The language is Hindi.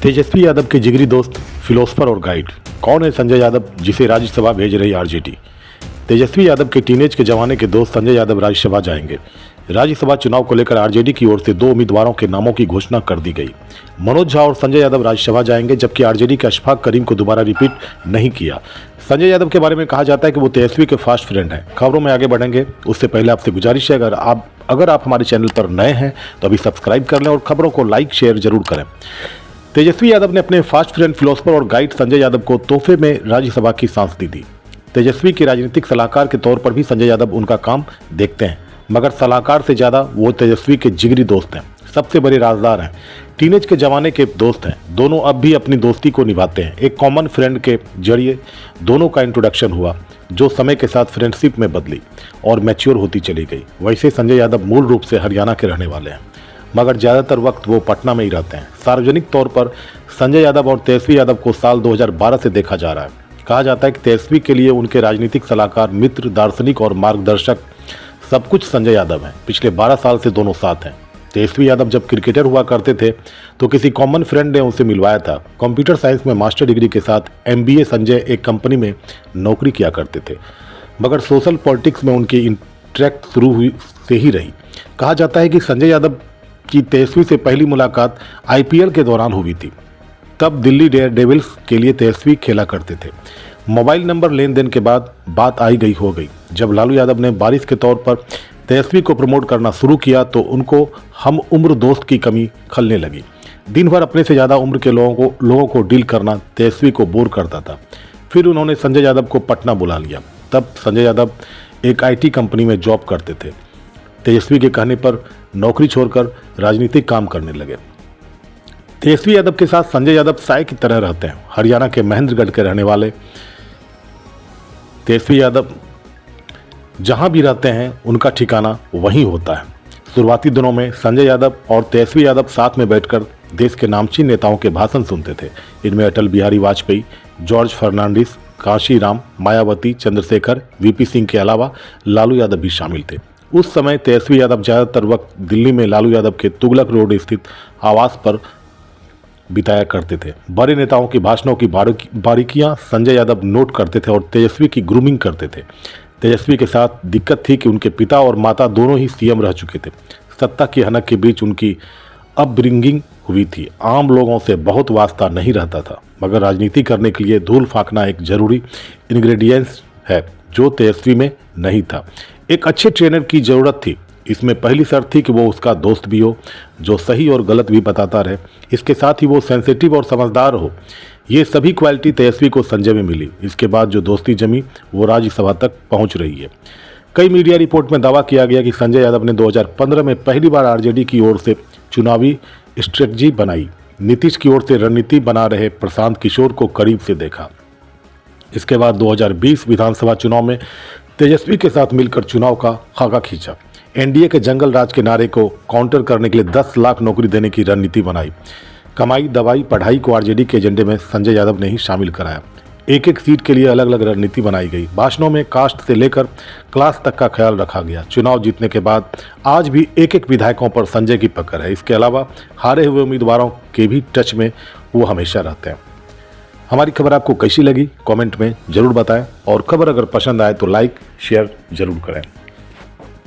तेजस्वी यादव के जिगरी दोस्त, फिलोसफर और गाइड कौन है संजय यादव, जिसे राज्यसभा भेज रही आरजेडी। तेजस्वी यादव के टीनेज के जमाने के दोस्त संजय यादव राज्यसभा जाएंगे। राज्यसभा चुनाव को लेकर आरजेडी की ओर से 2 उम्मीदवारों के नामों की घोषणा कर दी गई। मनोज झा और संजय यादव राज्यसभा जाएंगे, जबकि आरजेडी के अशफाक करीम को दोबारा रिपीट नहीं किया। संजय यादव के बारे में कहा जाता है कि वो तेजस्वी के फास्ट फ्रेंड हैं। खबरों में आगे बढ़ेंगे उससे पहले आपसे गुजारिश है, अगर आप हमारे चैनल पर नए हैं तो अभी सब्सक्राइब कर लें और खबरों को लाइक शेयर जरूर करें। तेजस्वी यादव ने अपने फास्ट फ्रेंड, फिलोसफर और गाइड संजय यादव को तोहफे में राज्यसभा की सांसदी दी। तेजस्वी के राजनीतिक सलाहकार के तौर पर भी संजय यादव उनका काम देखते हैं, मगर सलाहकार से ज़्यादा वो तेजस्वी के जिगरी दोस्त हैं, सबसे बड़े राजदार हैं, टीनेज के ज़माने के दोस्त हैं। दोनों अब भी अपनी दोस्ती को निभाते हैं। एक कॉमन फ्रेंड के जरिए दोनों का इंट्रोडक्शन हुआ, जो समय के साथ फ्रेंडशिप में बदली और मैच्योर होती चली गई। वैसे संजय यादव मूल रूप से हरियाणा के रहने वाले हैं, मगर ज़्यादातर वक्त वो पटना में ही रहते हैं। सार्वजनिक तौर पर संजय यादव और तेजस्वी यादव को साल 2012 से देखा जा रहा है। कहा जाता है कि तेजस्वी के लिए उनके राजनीतिक सलाहकार, मित्र, दार्शनिक और मार्गदर्शक सब कुछ संजय यादव हैं। पिछले 12 साल से दोनों साथ हैं। तेजस्वी यादव जब क्रिकेटर हुआ करते थे तो किसी कॉमन फ्रेंड ने उनसे मिलवाया था। कंप्यूटर साइंस में मास्टर डिग्री के साथ MBA संजय एक कंपनी में नौकरी किया करते थे, मगर सोशल पॉलिटिक्स में उनकी इंटरेक्ट शुरू हुई से ही रही। कहा जाता है कि संजय यादव की तेजस्वी से पहली मुलाकात IPL के दौरान हुई थी। तब दिल्ली डेयरडेविल्स के लिए तेजस्वी खेला करते थे। मोबाइल नंबर लेन देन के बाद बात आई गई हो गई। जब लालू यादव ने बारिश के तौर पर तेजस्वी को प्रमोट करना शुरू किया तो उनको हम उम्र दोस्त की कमी खलने लगी। दिन भर अपने से ज़्यादा उम्र के लोगों को डील करना तेजस्वी को बोर करता था। फिर उन्होंने संजय यादव को पटना बुला लिया। तब संजय यादव एक IT कंपनी में जॉब करते थे। तेजस्वी के कहने पर नौकरी छोड़कर राजनीतिक काम करने लगे। तेजस्वी यादव के साथ संजय यादव साय की तरह रहते हैं। हरियाणा के महेंद्रगढ़ के रहने वाले तेजस्वी यादव जहां भी रहते हैं उनका ठिकाना वहीं होता है। शुरुआती दिनों में संजय यादव और तेजस्वी यादव साथ में बैठकर देश के नामचीन नेताओं के भाषण सुनते थे। इनमें अटल बिहारी वाजपेयी, जॉर्ज फर्नांडिस, कांशीराम, मायावती, चंद्रशेखर, VP सिंह के अलावा लालू यादव भी शामिल थे। उस समय तेजस्वी यादव ज़्यादातर वक्त दिल्ली में लालू यादव के तुगलक रोड स्थित आवास पर बिताया करते थे। बड़े नेताओं की भाषणों की बारीकियां संजय यादव नोट करते थे और तेजस्वी की ग्रूमिंग करते थे। तेजस्वी के साथ दिक्कत थी कि उनके पिता और माता दोनों ही CM रह चुके थे। सत्ता की हनक के बीच उनकी अपब्रिंगिंग हुई थी। आम लोगों से बहुत वास्ता नहीं रहता था, मगर राजनीति करने के लिए धूल फाँकना एक जरूरी इंग्रेडिएंट्स है, जो तेजस्वी में नहीं था। एक अच्छे ट्रेनर की ज़रूरत थी। इसमें पहली शर्त थी कि वो उसका दोस्त भी हो, जो सही और गलत भी बताता रहे। इसके साथ ही वो सेंसिटिव और समझदार हो। ये सभी क्वालिटी तेजस्वी को संजय में मिली। इसके बाद जो दोस्ती जमी वो राज्यसभा तक पहुंच रही है। कई मीडिया रिपोर्ट में दावा किया गया कि संजय यादव ने 2015 में पहली बार आरजेडी की ओर से चुनावी स्ट्रेटजी बनाई। नीतीश की ओर से रणनीति बना रहे प्रशांत किशोर को करीब से देखा। इसके बाद 2020 विधानसभा चुनाव में तेजस्वी के साथ मिलकर चुनाव का खाका खींचा। NDA के जंगल राज के नारे को काउंटर करने के लिए 10 लाख नौकरी देने की रणनीति बनाई। कमाई, दवाई, पढ़ाई को आरजेडी के एजेंडे में संजय यादव ने ही शामिल कराया। एक एक सीट के लिए अलग अलग रणनीति बनाई गई। भाषणों में कास्ट से लेकर क्लास तक का ख्याल रखा गया। चुनाव जीतने के बाद आज भी एक एक विधायकों पर संजय की पकड़ है। इसके अलावा हारे हुए उम्मीदवारों के भी टच में वो हमेशा रहते हैं। हमारी खबर आपको कैसी लगी कमेंट में ज़रूर बताएं, और खबर अगर पसंद आए तो लाइक शेयर ज़रूर करें।